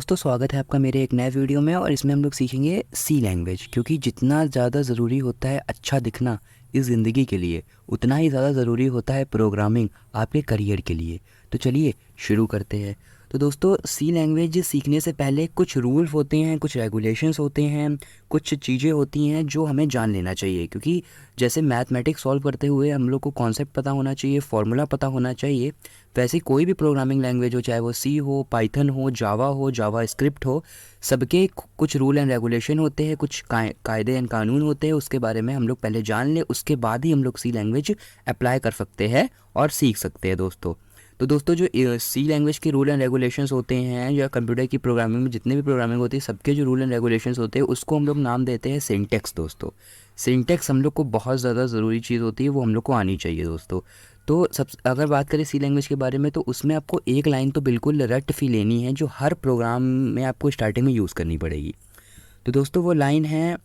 दोस्तों, स्वागत है आपका मेरे एक नए वीडियो में। और इसमें हम लोग सीखेंगे सी लैंग्वेज, क्योंकि जितना ज़्यादा ज़रूरी होता है अच्छा दिखना इस ज़िंदगी के लिए, उतना ही ज़्यादा ज़रूरी होता है प्रोग्रामिंग आपके करियर के लिए। तो चलिए शुरू करते हैं। तो दोस्तों, सी लैंग्वेज सीखने से पहले कुछ रूल्स होते हैं, कुछ रेगुलेशंस होते हैं, कुछ चीज़ें होती हैं जो हमें जान लेना चाहिए। क्योंकि जैसे मैथमेटिक्स सॉल्व करते हुए हम लोग को कॉन्सेप्ट पता होना चाहिए, फार्मूला पता होना चाहिए, वैसे कोई भी प्रोग्रामिंग लैंग्वेज हो, चाहे वो सी हो, पाइथन हो, जावा स्क्रिप्ट हो, सबके कुछ रूल एंड रेगुलेशन होते हैं, कुछ कायदे एंड कानून होते हैं। उसके बारे में हम लोग पहले जान लें, उसके बाद ही हम लोग सी लैंग्वेज अप्लाई कर सकते हैं और सीख सकते हैं दोस्तों। तो दोस्तों, जो सी लैंग्वेज के रूल एंड रेगुलेशंस होते हैं, या कंप्यूटर की प्रोग्रामिंग में जितने भी प्रोग्रामिंग होती है, सबके जो रूल एंड रेगुलेशंस होते हैं उसको हम लोग नाम देते हैं सिंटेक्स दोस्तों। सिंटेक्स हम लोग को बहुत ज़्यादा ज़रूरी चीज़ होती है, वो हम लोग को आनी चाहिए दोस्तों। तो सब अगर बात करें सी लैंग्वेज के बारे में, तो उसमें आपको एक लाइन तो बिल्कुल रट फी लेनी है, जो हर प्रोग्राम में आपको स्टार्टिंग में यूज़ करनी पड़ेगी। तो दोस्तों, वो लाइन है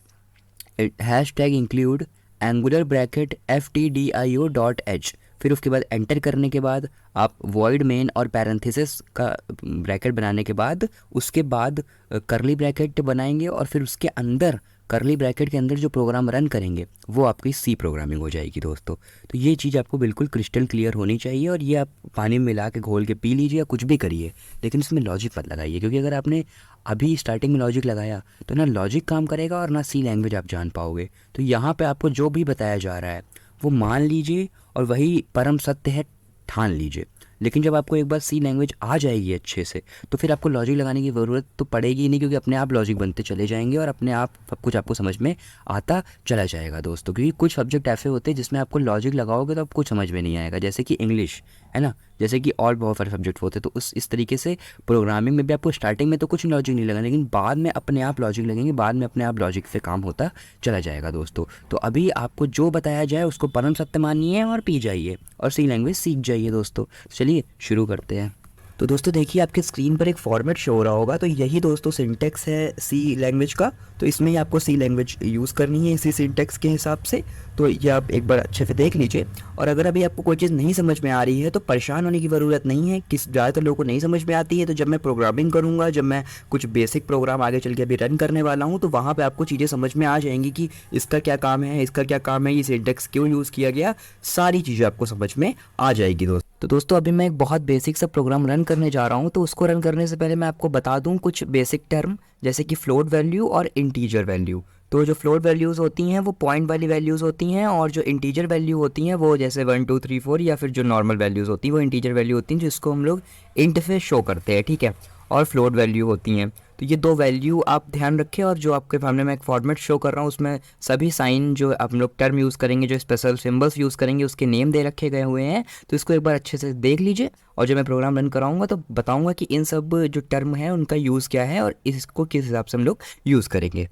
#include एंगुलर ब्रैकेट ftdio.h। फिर उसके बाद एंटर करने के बाद आप वॉइड मेन और पैरेंथेसिस का ब्रैकेट बनाने के बाद उसके बाद करली ब्रैकेट बनाएंगे, और फिर उसके अंदर करली ब्रैकेट के अंदर जो प्रोग्राम रन करेंगे वो आपकी सी प्रोग्रामिंग हो जाएगी दोस्तों। तो ये चीज़ आपको बिल्कुल क्रिस्टल क्लियर होनी चाहिए, और ये आप पानी में मिला के घोल के पी लीजिए या कुछ भी करिए, लेकिन इसमें लॉजिक मत लगाइए। क्योंकि अगर आपने अभी स्टार्टिंग में लॉजिक लगाया तो ना लॉजिक काम करेगा और ना सी लैंग्वेज आप जान पाओगे। तो यहाँ पे आपको जो भी बताया जा रहा है वो मान लीजिए और वही परम सत्य है ठान लीजिए। लेकिन जब आपको एक बार सी लैंग्वेज आ जाएगी अच्छे से, तो फिर आपको लॉजिक लगाने की ज़रूरत तो पड़ेगी ही नहीं, क्योंकि अपने आप लॉजिक बनते चले जाएंगे और अपने आप सब कुछ आपको समझ में आता चला जाएगा दोस्तों। क्योंकि कुछ सब्जेक्ट ऐसे होते हैं जिसमें आपको लॉजिक लगाओगे तो आपको कुछ समझ में नहीं आएगा, जैसे कि इंग्लिश है ना, जैसे कि और बहुत सारे सब्जेक्ट होते हैं। तो इस तरीके से प्रोग्रामिंग में भी आपको स्टार्टिंग में तो कुछ लॉजिक नहीं लगा, लेकिन बाद में अपने आप लॉजिक लगेंगे, बाद में अपने आप लॉजिक से काम होता चला जाएगा दोस्तों। तो अभी आपको जो बताया जाए उसको परम सत्य मानिए और पी जाइए और सी लैंग्वेज सीख जाइए दोस्तों। चलिए शुरू करते हैं। तो दोस्तों देखिए, आपके स्क्रीन पर एक फॉर्मेट शो हो रहा होगा, तो यही दोस्तों सिंटेक्स है सी लैंग्वेज का। तो इसमें ही आपको सी लैंग्वेज यूज़ करनी है इसी सिंटेक्स के हिसाब से। तो ये आप एक बार अच्छे से देख लीजिए। और अगर अभी आपको कोई चीज़ नहीं समझ में आ रही है तो परेशान होने की ज़रूरत नहीं है। ज़्यादातर लोगों को नहीं समझ में आती है, तो जब मैं प्रोग्रामिंग करूँगा, जब मैं कुछ बेसिक प्रोग्राम आगे चल के अभी रन करने वाला हूँ, तो वहाँ पर आपको चीज़ें समझ में आ जाएंगी कि इसका क्या काम है, इसका क्या काम है, ये सिंटेक्स क्यों यूज़ किया गया, सारी चीज़ें आपको समझ में आ जाएगी दोस्तों। तो दोस्तों, अभी मैं एक बहुत बेसिक सा प्रोग्राम रन करने जा रहा हूँ। तो उसको रन करने से पहले मैं आपको बता दूँ कुछ बेसिक टर्म, जैसे कि फ्लोट वैल्यू और इंटीजर वैल्यू। तो जो फ्लोट वैल्यूज़ होती हैं वो पॉइंट वाली वैल्यूज़ होती हैं, और जो इंटीजर वैल्यू होती हैं वो जैसे 1 2 3 4, या फिर जो नॉर्मल वैल्यूज़ होती हैं वो इंटीजर वैल्यू होती हैं, जिसको हम लोग इंट से शो करते हैं, ठीक है। और फ्लोट वैल्यू होती हैं। तो ये दो वैल्यू आप ध्यान रखें। और जो आपके सामने मैं एक फॉर्मेट शो कर रहा हूँ, उसमें सभी साइन जो आप लोग टर्म यूज़ करेंगे, जो स्पेशल सिंबल्स यूज़ करेंगे, उसके नेम दे रखे गए हुए हैं। तो इसको एक बार अच्छे से देख लीजिए, और जब मैं प्रोग्राम रन कराऊंगा तो बताऊंगा कि इन सब जो टर्म है उनका यूज़ क्या है और इसको किस हिसाब से हम लोग यूज़ करेंगे।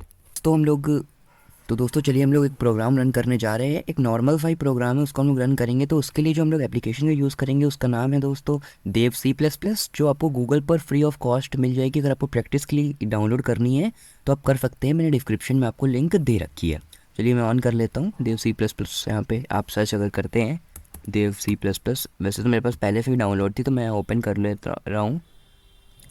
तो दोस्तों चलिए हम लोग एक प्रोग्राम रन करने जा रहे हैं। एक नॉर्मल फाइल प्रोग्राम है, उसको हम लोग रन करेंगे। तो उसके लिए जो हम लोग एप्लीकेशन का यूज़ करेंगे उसका नाम है दोस्तों देव C++, जो आपको गूगल पर फ्री ऑफ कॉस्ट मिल जाएगी। अगर आपको प्रैक्टिस के लिए डाउनलोड करनी है तो आप कर सकते हैं, मैंने डिस्क्रिप्शन में आपको लिंक दे रखी है। चलिए मैं ऑन कर लेता हूँ देव C++। यहाँ पर आप सर्च अगर करते हैं देव C++, वैसे तो मेरे पास पहले से भी डाउनलोड थी, तो मैं ओपन कर लेता रहा हूँ।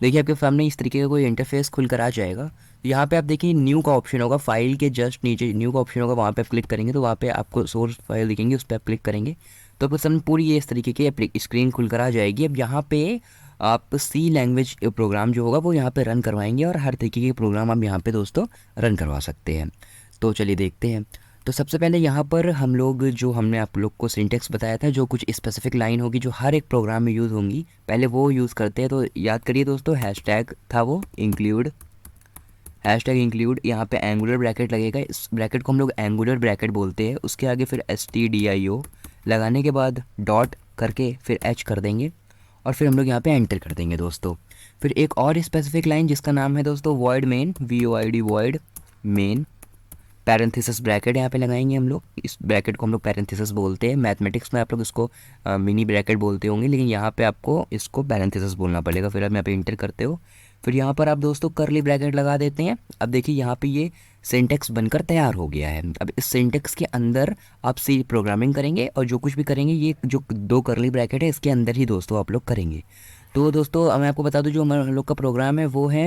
देखिए आपके सामने इस तरीके का कोई इंटरफेस खुल कर आ जाएगा। यहाँ पे आप देखिए न्यू का ऑप्शन होगा, फाइल के जस्ट नीचे न्यू का ऑप्शन होगा, वहाँ पे आप क्लिक करेंगे तो वहाँ पे आपको सोर्स फाइल दिखेंगे, उस पर आप क्लिक करेंगे तो आपके सामने पूरी ये इस तरीके की स्क्रीन खुल कर आ जाएगी। अब यहाँ पे आप सी लैंग्वेज प्रोग्राम जो होगा वो यहाँ पे रन करवाएंगे, और हर तरीके के प्रोग्राम आप यहाँ पे दोस्तों रन करवा सकते हैं। तो चलिए देखते हैं। तो सबसे पहले यहाँ पर हम लोग, जो हमने आप लोग को सिंटेक्स बताया था, जो कुछ स्पेसिफिक लाइन होगी जो हर एक प्रोग्राम में यूज़ होंगी, पहले वो यूज़ करते हैं। तो याद करिए दोस्तों, हैशटैग था वो इंक्लूड, हैशटैग इंक्लूड, यहाँ पे एंगुलर ब्रैकेट लगेगा, इस ब्रैकेट को हम लोग एंगुलर ब्रैकेट बोलते हैं। उसके आगे फिर stdio लगाने के बाद डॉट करके फिर h कर देंगे, और फिर हम लोग यहाँ पे एंटर कर देंगे दोस्तों। फिर एक और स्पेसिफिक लाइन जिसका नाम है दोस्तों void main, VOID void main, parenthesis bracket यहाँ पे लगाएंगे हम लोग। इस ब्रैकेट को हम लोग पैरेंथेसिस बोलते हैं। मैथमेटिक्स में आप लोग इसको मिनी ब्रैकेट बोलते होंगे, लेकिन यहाँ पे आपको इसको पैरेंथेसिस बोलना पड़ेगा। फिर आप यहाँ पे इंटर करते हो, फिर यहाँ पर आप दोस्तों करली ब्रैकेट लगा देते हैं। अब देखिए यहाँ पे ये सिंटेक्स बनकर तैयार हो गया है। अब इस सिंटेक्स के अंदर आप सी प्रोग्रामिंग करेंगे, और जो कुछ भी करेंगे ये जो दो करली ब्रैकेट है इसके अंदर ही दोस्तों आप लोग करेंगे। तो दोस्तों मैं आपको बता दूं, जो हम लोग का प्रोग्राम है वो है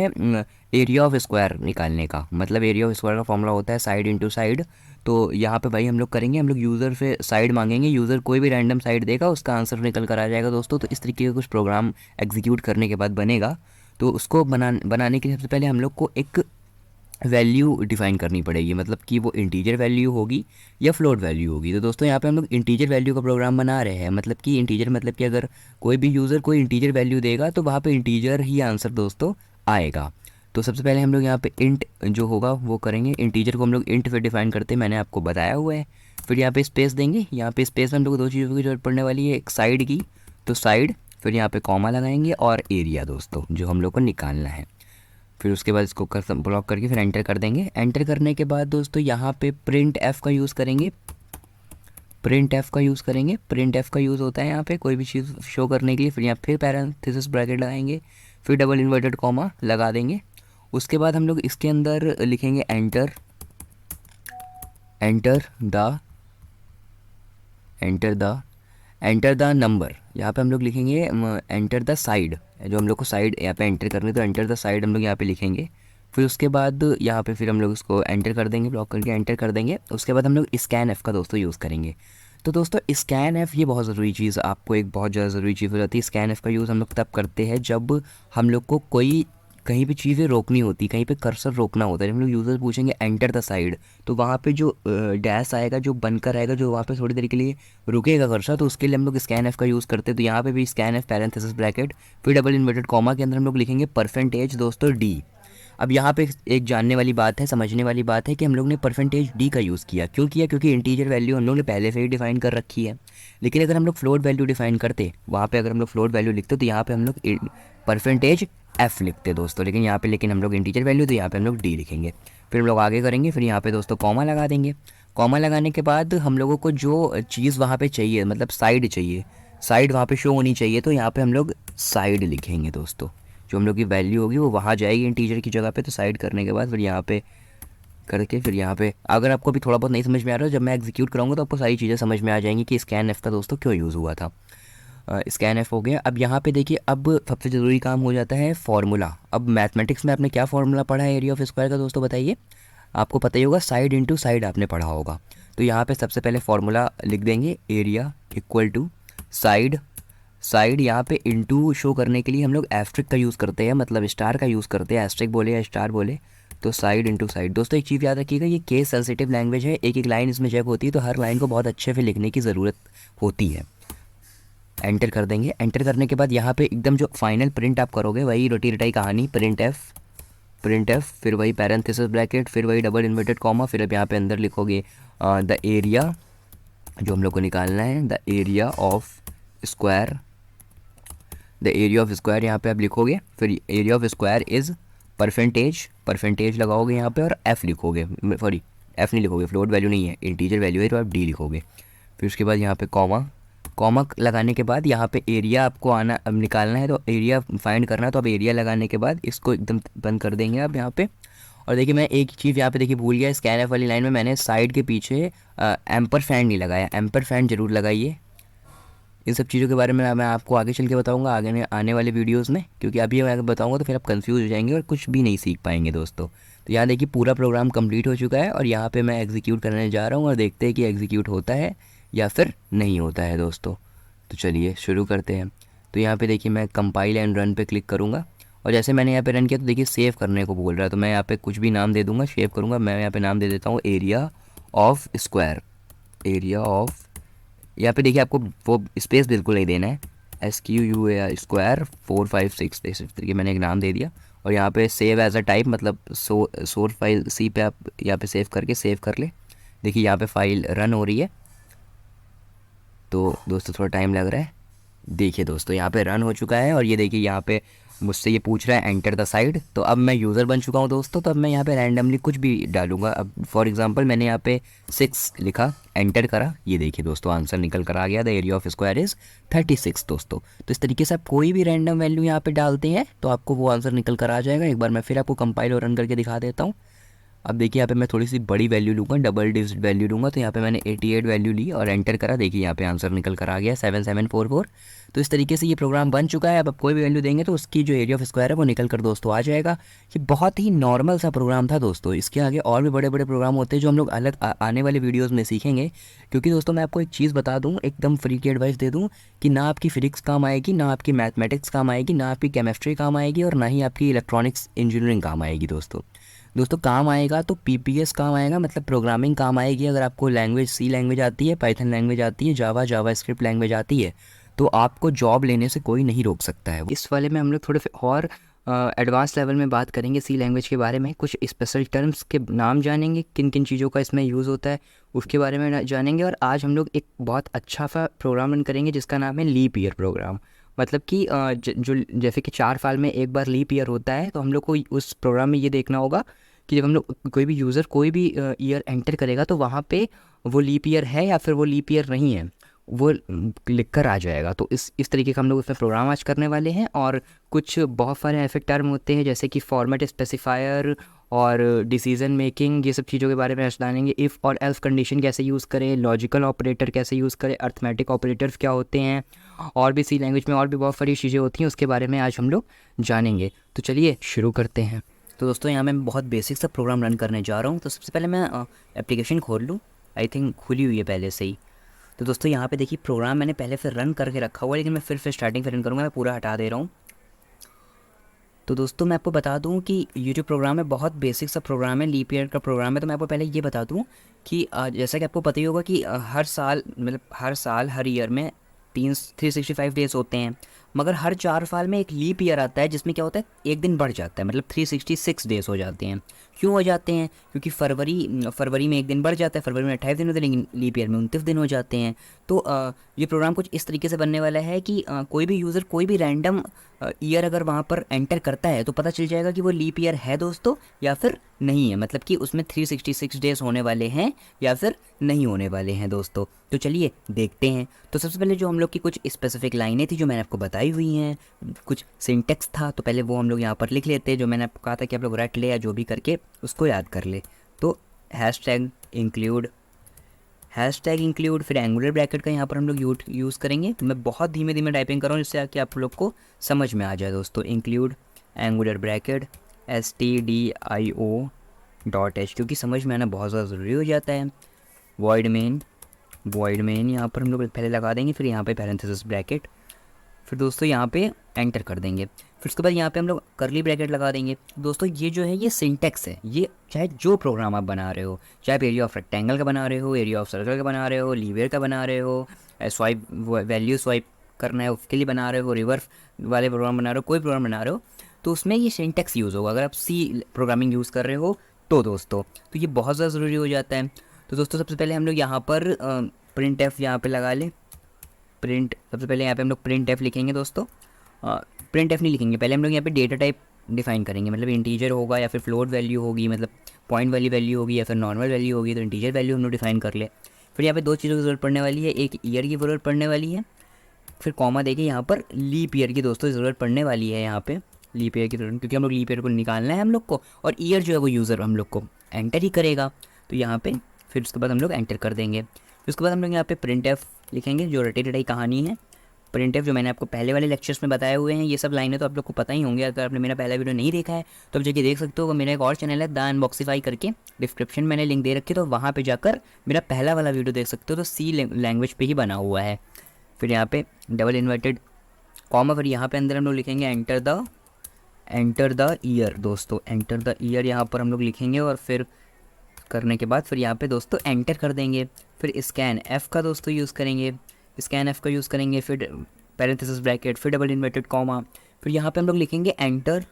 एरिया ऑफ स्क्वायर निकालने का। मतलब एरिया ऑफ स्क्वायर का फॉर्मूला होता है साइड इंटू साइड। तो यहाँ पे भाई हम लोग करेंगे, हम लोग यूज़र से साइड मांगेंगे, यूज़र कोई भी रैंडम साइड देगा, उसका आंसर निकल कर आ जाएगा दोस्तों। तो इस तरीके का कुछ प्रोग्राम एग्जीक्यूट करने के बाद बनेगा। तो उसको बनाने के लिए सबसे पहले हम लोग को एक वैल्यू डिफाइन करनी पड़ेगी, मतलब कि वो इंटीजर वैल्यू होगी या फ्लोट वैल्यू होगी। तो दोस्तों यहाँ पे हम लोग इंटीजर वैल्यू का प्रोग्राम बना रहे हैं। मतलब कि इंटीजर मतलब कि अगर कोई भी यूज़र कोई इंटीजर वैल्यू देगा तो वहाँ पे इंटीजर ही आंसर दोस्तों आएगा। तो सबसे पहले हम लोग यहाँ पे इंट जो होगा वो करेंगे। इंटीजर को हम लोग इंट पे डिफाइन करते हैं, मैंने आपको बताया हुआ है। फिर यहाँ पे स्पेस देंगे। यहाँ पे स्पेस में हम लोग को दो चीज़ों की जरूरत पड़ने वाली है, एक साइड की, तो साइड, फिर यहाँ पे कॉमा लगाएंगे, और एरिया दोस्तों जो हम लोग को निकालना है। फिर उसके बाद इसको ब्लॉक करके फिर एंटर कर देंगे। एंटर करने के बाद दोस्तों यहाँ पे प्रिंट एफ का यूज़ करेंगे। प्रिंट एफ का यूज़ करेंगे। प्रिंट एफ का यूज़ होता है यहाँ पे कोई भी चीज़ शो करने के लिए। फिर यहाँ फिर पैरेंथेसिस ब्रैकेट लगाएंगे, फिर डबल इन्वर्टेड कॉमा लगा देंगे। उसके बाद हम लोग इसके अंदर लिखेंगे enter, enter the enter the enter the number. यहाँ पे हम लोग लिखेंगे एंटर द साइड, जो हम लोग को साइड यहाँ पे एंटर करनी है, तो एंटर द साइड हम लोग यहाँ पे लिखेंगे। फिर उसके बाद यहाँ पे फिर हम लोग इसको एंटर कर देंगे, ब्लॉक करके एंटर कर देंगे। उसके बाद हम लोग स्कैन एफ का दोस्तों यूज़ करेंगे। तो दोस्तों स्कैन एफ ये बहुत ज़रूरी चीज़, आपको एक बहुत ज़्यादा ज़रूरी चीज़ हो जाती है। स्कैन एफ का यूज़ हम लोग तब करते हैं जब हम लोग को कोई कहीं पे चीज़ें रोकनी होती, कहीं पे कर्सर रोकना होता है। जब हम लोग यूज़र पूछेंगे एंटर द साइड, तो वहाँ पे जो डैश आएगा, जो बनकर आएगा, जो वहाँ पे थोड़ी देर के लिए रुकेगा कर्सर, तो उसके लिए हम लोग स्कैन एफ का यूज़ करते हैं। तो यहाँ पे भी स्कैन एफ पैरेंथेसिस ब्रैकेट, फिर डबल इन्वर्टेड कॉमा के अंदर हम लोग लिखेंगे परसेंटेज दोस्तों डी। अब यहाँ पे एक जानने वाली बात है, समझने वाली बात है कि हम लोग ने परसेंटेज डी का यूज़ किया, क्यों किया? क्योंकि इंटीजर वैल्यू हम लोग ने पहले से ही डिफाइन कर रखी है। लेकिन अगर हम लोग फ्लोट वैल्यू डिफाइन करते, वहाँ पे अगर हम लोग फ्लोट वैल्यू लिखते तो यहाँ पे हम लोग परसेंटेज एफ लिखते दोस्तों। लेकिन यहाँ पे हम लोग इंटीजर वैल्यू, तो यहाँ पे हम लोग डी लिखेंगे। फिर हम लोग आगे करेंगे, फिर यहाँ पे दोस्तों कॉमा लगा देंगे। कॉमा लगाने के बाद हम लोगों को जो चीज़ वहाँ पे चाहिए, मतलब साइड चाहिए, साइड वहाँ पे शो होनी चाहिए, तो यहाँ पे हम लोग साइड लिखेंगे दोस्तों। जो हम लोग की वैल्यू होगी वो वहाँ जाएगी इंटीजर की जगह पे। तो साइड करने के बाद फिर यहाँ पे करके, फिर यहाँ पे अगर आपको अभी थोड़ा बहुत नहीं समझ में आ रहा है, जब मैं एग्जीक्यूट कराऊंगा तो आपको सारी चीज़ें समझ में आ जाएंगी कि स्कैन एफ का दोस्तों क्यों यूज़ हुआ था। स्कैन एफ हो गया। अब यहाँ पे देखिए, अब सबसे ज़रूरी काम हो जाता है फार्मूला। अब मैथमेटिक्स में आपने क्या फार्मूला पढ़ा है एरिया ऑफ स्क्वायर का दोस्तों, बताइए? आपको पता ही होगा, साइड इंटू साइड आपने पढ़ा होगा। तो यहाँ पे सबसे पहले फार्मूला लिख देंगे, area equal to side, side यहाँ पे इंटू शो करने के लिए हम लोग एस्ट्रिक का यूज़ करते हैं, मतलब स्टार का यूज़ करते हैं, एस्ट्रिक बोले या स्टार बोले, तो साइड इंटू साइड। दोस्तों एक चीज़ याद रखिएगा, ये केस सेंसिटिव लैंग्वेज है, एक एक लाइन इसमें चेक होती है, तो हर लाइन को बहुत अच्छे से लिखने की ज़रूरत होती है। एंटर कर देंगे। एंटर करने के बाद यहाँ पे एकदम जो फाइनल प्रिंट आप करोगे वही रोटी रटाई कहानी, प्रिंट एफ, प्रिंट एफ, फिर वही पैरेंथेसिस ब्रैकेट, फिर वही डबल इन्वर्टेड कॉमा, फिर अब यहाँ पे अंदर लिखोगे द एरिया जो हम लोग को निकालना है, the area of square, the area of square यहाँ पे आप लिखोगे। फिर area of square is percentage, percentage लगाओगे यहाँ पे और एफ लिखोगे, सॉरी एफ नहीं लिखोगे, फ्लोट वैल्यू नहीं है, इंटीजर वैल्यू है, तो आप डी लिखोगे। फिर उसके बाद यहाँ पे कॉमा, कॉमा लगाने के बाद यहाँ पे एरिया आपको आना, अब निकालना है, तो एरिया फाइंड करना है, तो अब एरिया लगाने के बाद इसको एकदम बंद कर देंगे आप यहाँ पे। और देखिए मैं एक चीज़ यहाँ पे देखिए भूल गया, स्कैन एफ वाली लाइन में मैंने साइड के पीछे एम्पर फैन नहीं लगाया, एम्पर फैन ज़रूर लगाइए। इन सब चीज़ों के बारे में मैं आपको आगे चल के बताऊंगा आगे आने वाले वीडियोस में, क्योंकि अभी मैं बताऊंगा तो फिर आप कंफ्यूज हो जाएंगे और कुछ भी नहीं सीख पाएंगे दोस्तों। तो यहाँ देखिए पूरा प्रोग्राम कंप्लीट हो चुका है और यहाँ पे मैं एग्जीक्यूट करने जा रहा हूँ और देखते हैं कि एग्जीक्यूट होता है या फिर नहीं होता है दोस्तों। तो चलिए शुरू करते हैं। तो यहाँ पे देखिए मैं कंपाइल एंड रन पे क्लिक करूँगा और जैसे मैंने यहाँ पे रन किया तो देखिए सेव करने को बोल रहा है, तो मैं यहाँ पे कुछ भी नाम दे दूँगा, सेव करूँगा। मैं यहाँ पे नाम दे देता हूँ area of square, area of, यहाँ पे देखिए आपको वो स्पेस बिल्कुल नहीं देना है, SQUAR स्क्वायर 456 इस तरीके मैंने एक नाम दे दिया। और यहाँ पे सेव एज अ टाइप, मतलब सोर्स फाइल सी पे आप यहाँ पे सेव करके सेव कर ले। देखिए यहाँ पे फाइल रन हो रही है, तो दोस्तों थोड़ा टाइम लग रहा है। देखिए दोस्तों यहाँ पे रन हो चुका है और ये देखिए यहाँ पे मुझसे ये पूछ रहा है एंटर द साइड। तो अब मैं यूज़र बन चुका हूँ दोस्तों, तो अब मैं यहाँ पे रैंडमली कुछ भी डालूंगा। अब फॉर एग्जांपल मैंने यहाँ पे 6 लिखा, एंटर करा, ये देखिए दोस्तों आंसर निकल कर आ गया, the area of square is 36 दोस्तों। तो इस तरीके से आप कोई भी रैंडम वैल्यू यहाँ पे डालते हैं तो आपको वो आंसर निकल कर आ जाएगा। एक बार मैं फिर आपको कंपाइल और रन करके दिखा देता हूँ। अब देखिए यहाँ पे मैं थोड़ी सी बड़ी वैल्यू लूँगा, डबल डिजिट वैल्यू लूँगा, तो यहाँ पे मैंने 88 वैल्यू ली और एंटर करा। देखिए यहाँ पे आंसर निकल कर आ गया 7744। तो इस तरीके से ये प्रोग्राम बन चुका है। अब आप कोई भी वैल्यू देंगे तो उसकी जो एरिया ऑफ स्क्वायर है वो निकल कर दोस्तों आ जाएगा। ये बहुत ही नॉर्मल सा प्रोग्राम था दोस्तों। इसके आगे और भी बड़े बड़े प्रोग्राम होते हैं जो हम लोग अलग आने वाले वीडियोज़ में सीखेंगे। क्योंकि दोस्तों मैं आपको एक चीज़ बता दूँ, एकदम फ्री की एडवाइस दे दूँ कि ना आपकी फिजिक्स काम आएगी, ना आपकी मैथमेटिक्स काम आएगी, ना आपकी केमिस्ट्री काम आएगी, और ना ही आपकी इलेक्ट्रॉनिक्स इंजीनियरिंग काम आएगी दोस्तों काम आएगा तो पीपीएस काम आएगा, मतलब प्रोग्रामिंग काम आएगी। अगर आपको लैंग्वेज सी लैंग्वेज आती है, पाइथन लैंग्वेज आती है, जावा स्क्रिप्ट लैंग्वेज आती है, तो आपको जॉब लेने से कोई नहीं रोक सकता है। इस वाले में हम लोग थोड़े और एडवांस लेवल में बात करेंगे सी लैंग्वेज के बारे में। कुछ स्पेशल टर्म्स के नाम जानेंगे, किन किन चीज़ों का इसमें यूज़ होता है उसके बारे में जानेंगे। और आज हम लोग एक बहुत अच्छा सा प्रोग्राम रन करेंगे जिसका नाम है लीप ईयर प्रोग्राम। मतलब कि जो जैसे कि 4 साल में एक बार लीप ईयर होता है, तो हम लोग को उस प्रोग्राम में ये देखना होगा कि जब हम लोग कोई भी यूज़र कोई भी ईयर एंटर करेगा तो वहाँ पे वो लीप ईयर है या फिर वो लीप ईयर नहीं है, वो लिख कर आ जाएगा। तो इस तरीके का हम लोग उसमें प्रोग्राम आज करने वाले हैं। और कुछ बहुत सारे ऐसे टर्म होते हैं जैसे कि फॉर्मेट स्पेसिफायर और डिसीजन मेकिंग, ये सब चीज़ों के बारे में आज जानेंगे। इफ़ और एल्स कंडीशन कैसे यूज़ करें, लॉजिकल ऑपरेटर कैसे यूज़ करें, अर्थमेटिक ऑपरेटर्स क्या होते हैं, और भी सी लैंग्वेज में और भी बहुत सारी चीज़ें होती हैं, उसके बारे में आज हम लोग जानेंगे। तो चलिए शुरू करते हैं। तो दोस्तों यहाँ मैं बहुत बेसिक सा प्रोग्राम रन करने जा रहा हूँ। तो सबसे पहले मैं एप्लीकेशन खोल लूँ, आई थिंक खुली हुई है पहले से ही। तो दोस्तों यहाँ पे देखिए प्रोग्राम मैंने पहले से रन करके रखा हुआ है, लेकिन मैं फिर स्टार्टिंग से रन करूँगा। मैं पूरा हटा दे रहा हूँ। तो दोस्तों मैं आपको बता दूं कि ये जो प्रोग्राम है बहुत बेसिक सा प्रोग्राम है, लीप ईयर का प्रोग्राम है। तो मैं आपको पहले ये बता दूं कि जैसा कि आपको पता ही होगा कि हर साल मतलब हर ईयर में 365 डेज़ होते हैं, मगर हर 4 साल में एक लीप ईयर आता है जिसमें क्या होता है, एक दिन बढ़ जाता है, मतलब 366 डेज़ हो जाते हैं। क्यों हो जाते हैं? क्योंकि फरवरी में एक दिन बढ़ जाता है, फरवरी में 28 दिन होते हैं, लेकिन लीप ईयर में 29 दिन हो जाते हैं। तो ये प्रोग्राम कुछ इस तरीके से बनने वाला है कि कोई भी यूज़र कोई भी रैंडम ईयर अगर वहाँ पर एंटर करता है तो पता चल जाएगा कि वो लीप ईयर है दोस्तों या फिर नहीं है, मतलब कि उसमें 366 डेज़ होने वाले हैं या फिर नहीं होने वाले हैं दोस्तों। तो चलिए देखते हैं। तो सबसे पहले जो हम लोग की कुछ स्पेसिफिक लाइनें थी जो मैंने आपको बताई हुई हैं, कुछ सिंटेक्स था, तो पहले वो हम लोग यहाँ पर लिख लेते हैं। जो मैंने आपको कहा था कि आप लोग रट ले या जो भी करके उसको याद कर ले। तो हैशटैग इंक्लूड फिर एंगुलर ब्रैकेट का यहाँ पर हम लोग यूज़ करेंगे। तो मैं बहुत धीमे धीमे टाइपिंग कर रहा हूँ जिससे कि आप लोग को समझ में आ जाए दोस्तों। इंक्लूड एंगुलर ब्रैकेट stdio.h, क्योंकि समझ में आना बहुत ज़्यादा ज़रूरी हो जाता है। वॉइड मेन यहाँ पर हम लोग पहले लगा देंगे, फिर यहाँ पे पैरेंथेसिस ब्रैकेट, फिर दोस्तों यहाँ पे एंटर कर देंगे। फिर उसके बाद यहाँ पे हम लोग करली ब्रैकेट लगा देंगे। दोस्तों ये जो है ये सिंटेक्स है, ये चाहे जो प्रोग्राम आप बना रहे हो, चाहे आप एरिया ऑफ रेक्टेंगल का बना रहे हो, एरिया ऑफ सर्कल का बना रहे हो, लीवियर का बना रहे हो, स्वाइप वैल्यू स्वाइप करना है उसके लिए बना रहे हो, रिवर्स वाले प्रोग्राम बना रहे हो, कोई प्रोग्राम बना रहे हो, तो उसमें ये सिंटेक्स यूज़ होगा। अगर आप सी प्रोग्रामिंग यूज़ कर रहे हो तो दोस्तों तो ये बहुत ज़्यादा ज़रूरी हो जाता है। तो दोस्तों सबसे पहले हम लोग यहाँ पर प्रिंट एफ यहाँ पर लगा लें। सबसे पहले यहाँ पे हम लोग प्रिंट एफ लिखेंगे दोस्तों। प्रिंट एफ नहीं लिखेंगे, पहले हम लोग यहाँ पे डेटा टाइप डिफाइन करेंगे, मतलब इंटीजर होगा या फिर फ्लोट वैल्यू होगी, मतलब पॉइंट वाली वैल्यू होगी या फिर नॉर्मल वैल्यू होगी। तो इंटीजर वैल्यू हम लोग डिफाइन कर ले। फिर यहाँ पे दो चीज़ों की ज़रूरत पड़ने वाली है, एक ईयर की ज़रूरत पड़ने वाली है, फिर कॉमा देखिए यहाँ पर लीप ईयर की दोस्तों ज़रूरत पड़ने वाली है। यहाँ पे लीप ईयर की ज़रूरत, क्योंकि हम लोग लीप ईयर को निकालना है हम लोग को, और ईयर जो है वो यूज़र हम लोग को एंटर ही करेगा। तो यहाँ पे फिर उसके बाद हम लोग एंटर कर देंगे। फिर उसके बाद हम लोग यहाँ पे प्रिंट एफ लिखेंगे, जो रटी रटाई कहानी है। प्रिंट एफ जो मैंने आपको पहले वाले लेक्चर्स में बताए हुए हैं, ये सब लाइनें तो आप लोग को पता ही होंगे। अगर आपने मेरा पहला वीडियो नहीं देखा है तो आप जाके देख सकते हो। मेरा एक और चैनल है द अनबॉक्सिफाई करके, डिस्क्रिप्शन में मैंने लिंक दे रखी है, तो वहाँ पे जाकर मेरा पहला वाला वीडियो देख सकते हो। तो सी लैंग्वेज पे ही बना हुआ है। फिर यहाँ पे डबल इन्वर्टेड कॉमा, फिर यहाँ पे अंदर हम लोग लिखेंगे एंटर द ईयर दोस्तों। एंटर द ईयर यहाँ पर हम लोग लिखेंगे, और फिर करने के बाद फिर यहाँ पे दोस्तों एंटर कर देंगे। फिर स्कैन एफ का दोस्तों यूज़ करेंगे, फिर पैरेंथेसिस ब्रैकेट, फिर डबल इन्वर्टेड कॉमा, फिर यहाँ पे हम लोग लिखेंगे एंटर,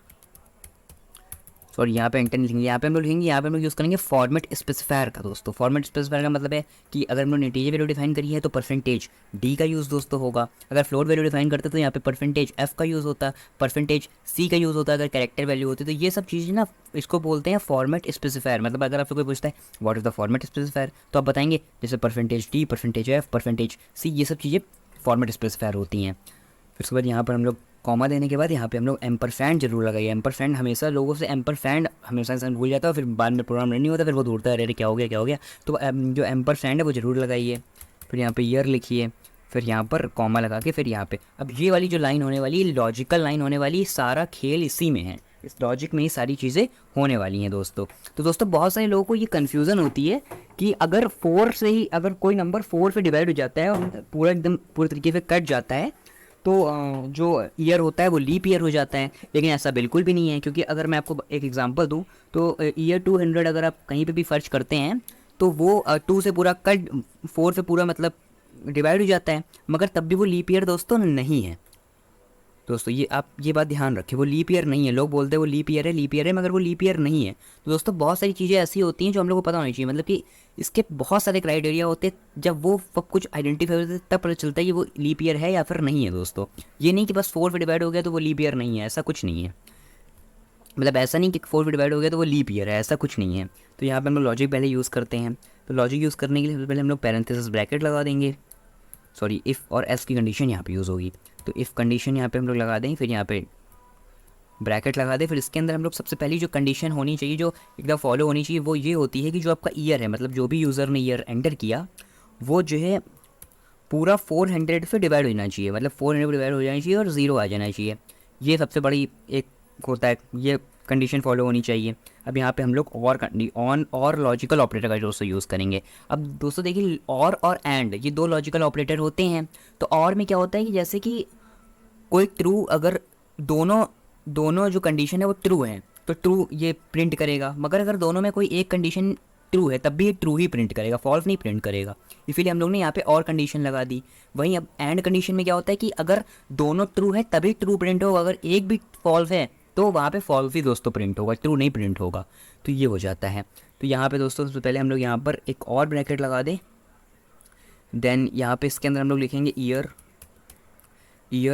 सॉरी यहाँ पे एंटर नहीं लिखेंगे, यहाँ पे हम लोग यूज़ करेंगे फॉर्मेट स्पेसिफायर का दोस्तों। फॉर्मेट स्पेसिफायर का मतलब है कि अगर हम लोग इंटीजर वैल्यू डिफाइन करी है तो परसेंटेज डी का यूज़ दोस्तों होगा। अगर फ्लोट वैल्यू डिफाइन करते तो यहाँ पे परसेंटेज एफ का यूज़ होता, परसेंटेज सी का यूज़ होता अगर कैरेक्टर वैल्यू होती। तो ये सब चीज़ें ना इसको बोलते हैं फॉर्मेट स्पेसिफायर। मतलब अगर आपसे कोई पूछता है what is the format specifier, तो आप बताएंगे जैसे percentage D, percentage F, percentage C, ये सब चीज़ें फॉर्मेट स्पेसिफायर होती हैं। फिर उसके बाद यहाँ पर हम लोग कॉमा देने के बाद यहाँ पे हम लोग एम्परसैंड जरूर लगाइए। एम्परसैंड हमेशा लोगों से एम्परसैंड हमेशा इंसान भूल जाता है, फिर बाद में प्रोग्राम रन नहीं होता, फिर वो ढूंढता है अरे क्या हो गया क्या हो गया। तो जो एम्परसैंड है वो ज़रूर लगाइए। फिर यहाँ पे ईयर लिखिए, फिर यहाँ पर कॉमा लगा के फिर यहाँ पे अब ये वाली जो लाइन होने वाली लॉजिकल लाइन होने वाली, सारा खेल इसी में है, इस लॉजिक में ही सारी चीज़ें होने वाली हैं दोस्तों। तो दोस्तों बहुत सारे लोगों को ये कन्फ्यूज़न होती है कि अगर 4 से ही अगर कोई नंबर 4 से डिवाइड हो जाता है और पूरा एकदम पूरे तरीके से कट जाता है तो जो ईयर होता है वो लीप ईयर हो जाता है। लेकिन ऐसा बिल्कुल भी नहीं है, क्योंकि अगर मैं आपको एक एग्जांपल दूं तो ईयर 200 अगर आप कहीं पे भी सर्च करते हैं तो वो 2 से पूरा कट 4 से पूरा मतलब डिवाइड हो जाता है, मगर तब भी वो लीप ईयर दोस्तों नहीं है। दोस्तों ये आप ये बात ध्यान रखें, वो लीप ईयर नहीं है। लोग बोलते हैं वो लीप ईयर है, मगर वो लीप ईयर नहीं है। तो दोस्तों बहुत सारी चीज़ें ऐसी होती हैं जो हम लोग को पता होनी चाहिए, मतलब कि इसके बहुत सारे क्राइटेरिया होते हैं। जब वो सब कुछ आइडेंटिफाई होते हैं तब पता चलता है कि वो लीप ईयर है या फिर नहीं है दोस्तों। ये नहीं कि बस 4 पे डिवाइड हो गया तो वो लीप ईयर नहीं है, ऐसा कुछ नहीं है। मतलब ऐसा नहीं कि 4 पे डिवाइड हो गया तो वो लीप ईयर है, ऐसा कुछ नहीं है। तो यहाँ पर हम लोग लॉजिक पहले यूज़ करते हैं। तो लॉजिक यूज़ करने के लिए सबसे पहले हम लोग पैरेंथेसिस ब्रैकेट लगा देंगे। सॉरी, इफ़ और एल्स की कंडीशन यहाँ पे यूज़ होगी। तो इफ़ कंडीशन यहाँ पे हम लोग लगा दें, फिर यहाँ पे ब्रैकेट लगा दें। फिर इसके अंदर हम लोग सबसे पहली जो कंडीशन होनी चाहिए, जो एकदम फॉलो होनी चाहिए, वो ये होती है कि जो आपका ईयर है, मतलब जो भी यूज़र ने ईयर एंटर किया वो जो है पूरा 400 से डिवाइड हो जाना चाहिए, मतलब 400 डिवाइड हो जाना चाहिए और 0 आ जाना चाहिए। ये सबसे बड़ी एक होता है, ये कंडीशन फॉलो होनी चाहिए। अब यहाँ पे हम लोग ऑन और लॉजिकल ऑपरेटर का दोस्तों यूज़ करेंगे। अब दोस्तों देखिए और एंड ये 2 लॉजिकल ऑपरेटर होते हैं। तो और में क्या होता है कि जैसे कि कोई ट्रू, अगर दोनों जो कंडीशन है वो ट्रू है तो ट्रू ये प्रिंट करेगा, मगर अगर दोनों में कोई एक कंडीशन ट्रू है तब भी ये ट्रू ही प्रिंट करेगा, फॉल्स नहीं प्रिंट करेगा। इसीलिए हम लोग ने यहाँ पे और कंडीशन लगा दी। वहीं अब एंड कंडीशन में क्या होता है कि अगर दोनों ट्रू है तभी ट्रू प्रिंट होगा, अगर एक भी फॉल्स है तो वहाँ पे फॉल्स ही दोस्तों प्रिंट होगा, ट्रू नहीं प्रिंट होगा। तो ये हो जाता है। तो यहाँ पे दोस्तों सबसे पहले हम लोग यहाँ पर एक और ब्रैकेट लगा दें। देन यहाँ पे इसके अंदर हम लोग लिखेंगे ईयर,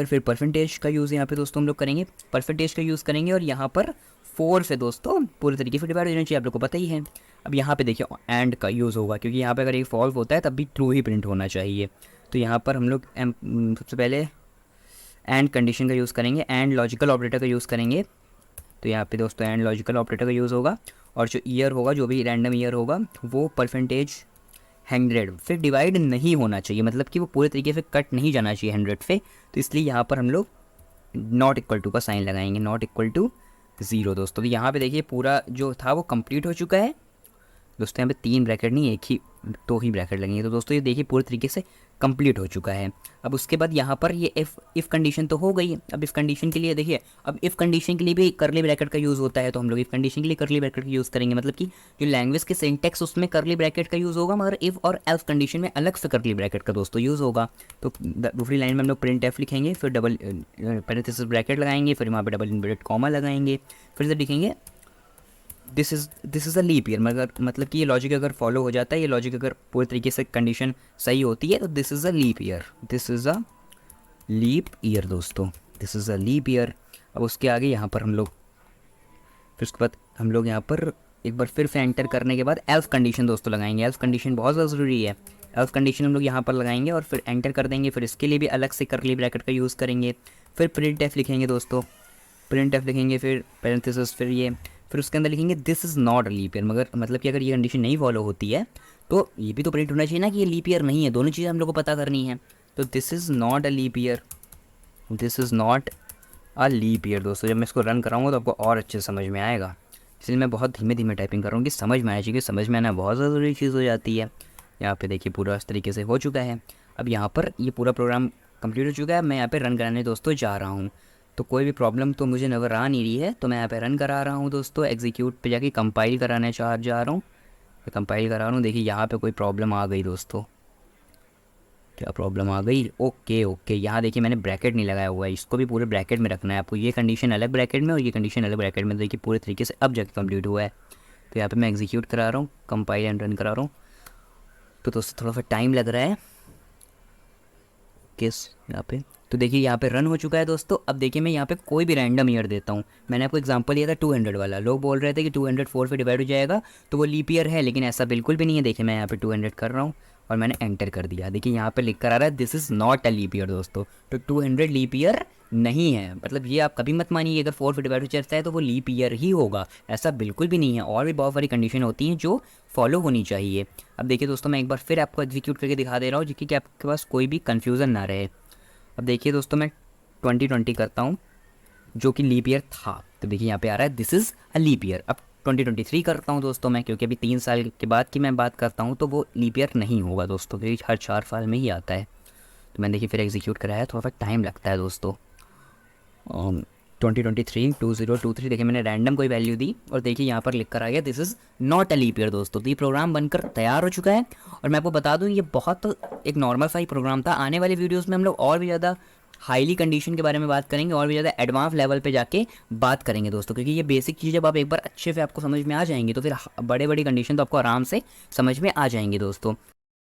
फिर परसेंटेज का यूज़ यहाँ पे दोस्तों हम लोग करेंगे, परसेंटेज का यूज़ करेंगे। और यहाँ पर 4 से दोस्तों पूरे तरीके से डिवाइड हो जाना चाहिए, आप लोग को पता ही है। अब यहाँ पे देखिए एंड का यूज़ होगा, क्योंकि यहाँ पे अगर एक फॉल्स होता है तब भी ट्रू ही प्रिंट होना चाहिए। तो यहाँ पर हम लोग सबसे पहले एंड कंडीशन का यूज़ करेंगे, एंड लॉजिकल ऑपरेटर का यूज़ करेंगे। तो यहाँ पे दोस्तों एंड लॉजिकल ऑपरेटर का यूज़ होगा, और जो ईयर होगा, जो भी रैंडम ईयर होगा, वो परसेंटेज 100 फिर डिवाइड नहीं होना चाहिए, मतलब कि वो पूरे तरीके से कट नहीं जाना चाहिए 100 से। तो इसलिए यहाँ पर हम लोग नॉट इक्वल टू का साइन लगाएंगे, नॉट इक्वल टू 0 दोस्तों। तो यहाँ पे देखिए पूरा जो था वो कंप्लीट हो चुका है दोस्तों। यहाँ पे 3 ब्रैकेट नहीं, एक ही 2 ही ब्रैकेट लगेंगे। तो दोस्तों ये देखिए पूरे तरीके से कंप्लीट हो चुका है। अब उसके बाद यहाँ पर ये इफ़ कंडीशन तो हो गई। अब इफ़ कंडीशन के लिए देखिए, अब इफ़ कंडीशन के लिए भी करली ब्रैकेट का यूज़ होता है, तो हम लोग इफ़ कंडीशन के लिए करली ब्रैकेट का यूज़ करेंगे। मतलब कि जो लैंग्वेज के सिंटेक्स उसमें करली ब्रैकेट का यूज़ होगा, मगर इफ़ और एल्स कंडीशन में अलग से करली ब्रैकेट का दोस्तों यूज़ होगा। तो दूसरी लाइन में हम लोग प्रिंट एफ लिखेंगे, फिर डबल पैरेंथेसिस ब्रैकेट लगाएंगे, फिर वहाँ पर डबल इन्वर्टेड कॉमा लगाएंगे, फिर से लिखेंगे this is a leap year. मगर मतलब कि ये लॉजिक अगर फॉलो हो जाता है, ये लॉजिक अगर पूरी तरीके से कंडीशन सही होती है, तो this is a leap year, this is a leap year दोस्तों, this is a leap year. अब उसके आगे यहाँ पर हम लोग फिर उसके बाद हम लोग यहाँ पर एक बार फिर से एंटर करने के बाद एल्स कंडीशन दोस्तों लगाएंगे। एल्स कंडीशन बहुत ज़्यादा ज़रूरी है। एल्स कंडीशन हम लोग यहाँ पर लगाएंगे और फिर एंटर कर देंगे। फिर इसके लिए भी अलग से करली ब्रैकेट का यूज़ करेंगे। फिर प्रिंट एफ लिखेंगे दोस्तों, प्रिंट एफ लिखेंगे, फिर पैरेंथेसिस, फिर उसके अंदर लिखेंगे this is not a leap year. मगर मतलब कि अगर ये कंडीशन नहीं फॉलो होती है तो ये भी तो प्रिंट होना चाहिए ना कि ये लीप ईयर नहीं है। दोनों चीज़ें हम लोग को पता करनी है। तो this is not a leap year, this is not a leap year दोस्तों। जब मैं इसको रन कराऊंगा तो आपको और अच्छे से समझ में आएगा, इसलिए मैं बहुत धीमे धीमे टाइपिंग कर रहा हूँ कि समझ में आना चाहिए। समझ में आना बहुत ज़रूरी चीज़ हो जाती है। यहाँ पे देखिए पूरा इस तरीके से हो चुका है। अब यहाँ पर ये पूरा प्रोग्राम कंप्लीट हो चुका है। मैं यहाँ पे रन कराने दोस्तों जा रहा हूँ, तो कोई भी प्रॉब्लम तो मुझे नज़र आ नहीं रही है। तो मैं यहाँ पे रन करा रहा हूँ दोस्तों, एग्जीक्यूट पे जाके कंपाइल कराने जा रहा हूँ, कंपाइल करा रहा हूँ। देखिए यहाँ पे कोई प्रॉब्लम आ गई दोस्तों, क्या प्रॉब्लम आ गई? ओके, यहाँ देखिए मैंने ब्रैकेट नहीं लगाया हुआ है, इसको भी पूरे ब्रैकेट में रखना है आपको। ये कंडीशन अलग ब्रैकेट में और ये कंडीशन अलग ब्रैकेट में। देखिए पूरे तरीके से अब जाके कंप्लीट हुआ है। तो यहाँ पे मैं एग्जीक्यूट करा रहा हूँ, कंपाइल एंड रन करा रहा हूँ। तो दोस्तों थोड़ा सा टाइम लग रहा है किस यहाँ पे। तो देखिए यहाँ पे रन हो चुका है दोस्तों। अब देखिए मैं यहाँ पे कोई भी रैंडम ईयर देता हूँ। मैंने आपको एग्जांपल दिया था 200 वाला। लोग बोल रहे थे कि 200 4 पे डिवाइड हो जाएगा तो वो लीप ईयर है, लेकिन ऐसा बिल्कुल भी नहीं है। देखिए मैं यहाँ पे 200 कर रहा हूँ और मैंने एंटर कर दिया। देखिए यहाँ पे लिख कर आ रहा है this is not a leap year दोस्तों। तो 200 लीप ईयर नहीं है, मतलब ये आप कभी मत मानिए अगर 450 चलता है तो वो लीप ईयर ही होगा, ऐसा बिल्कुल भी नहीं है। और भी बहुत सारी कंडीशन होती हैं जो फॉलो होनी चाहिए। अब देखिए दोस्तों मैं एक बार फिर आपको एग्जीक्यूट करके दिखा दे रहा हूँ, जिसकी कि आपके पास कोई भी कन्फ्यूज़न ना रहे। अब देखिए दोस्तों मैं 2020 करता हूँ जो कि लीप ईयर था, तो देखिए यहाँ पे आ रहा है this is a leap year. अब 2023 करता हूँ दोस्तों मैं, क्योंकि अभी 3 साल के बाद की मैं बात करता हूँ, तो वो लीप ईयर नहीं होगा दोस्तों, क्योंकि हर 4 साल में ही आता है। तो मैंने देखिए फिर एग्जीक्यूट कराया, थोड़ा सा टाइम लगता है दोस्तों। 2023 देखिए मैंने रैंडम कोई वैल्यू दी और देखिए यहाँ पर लिख कर आ गया this is not a leap year दोस्तों। तो ये प्रोग्राम बनकर तैयार हो चुका है और मैं आपको बता दूँ ये बहुत एक नॉर्मल सा ही प्रोग्राम था। आने वाले वीडियोस में हम लोग और भी ज़्यादा हाईली कंडीशन के बारे में बात करेंगे और भी ज़्यादा एडवांस लेवल पे जाके बात करेंगे दोस्तों, क्योंकि ये बेसिक चीज़ जब आप एक बार अच्छे से आपको समझ में आ जाएंगी तो फिर बड़े बड़ी कंडीशन तो आपको आराम से समझ में आ जाएंगी दोस्तों।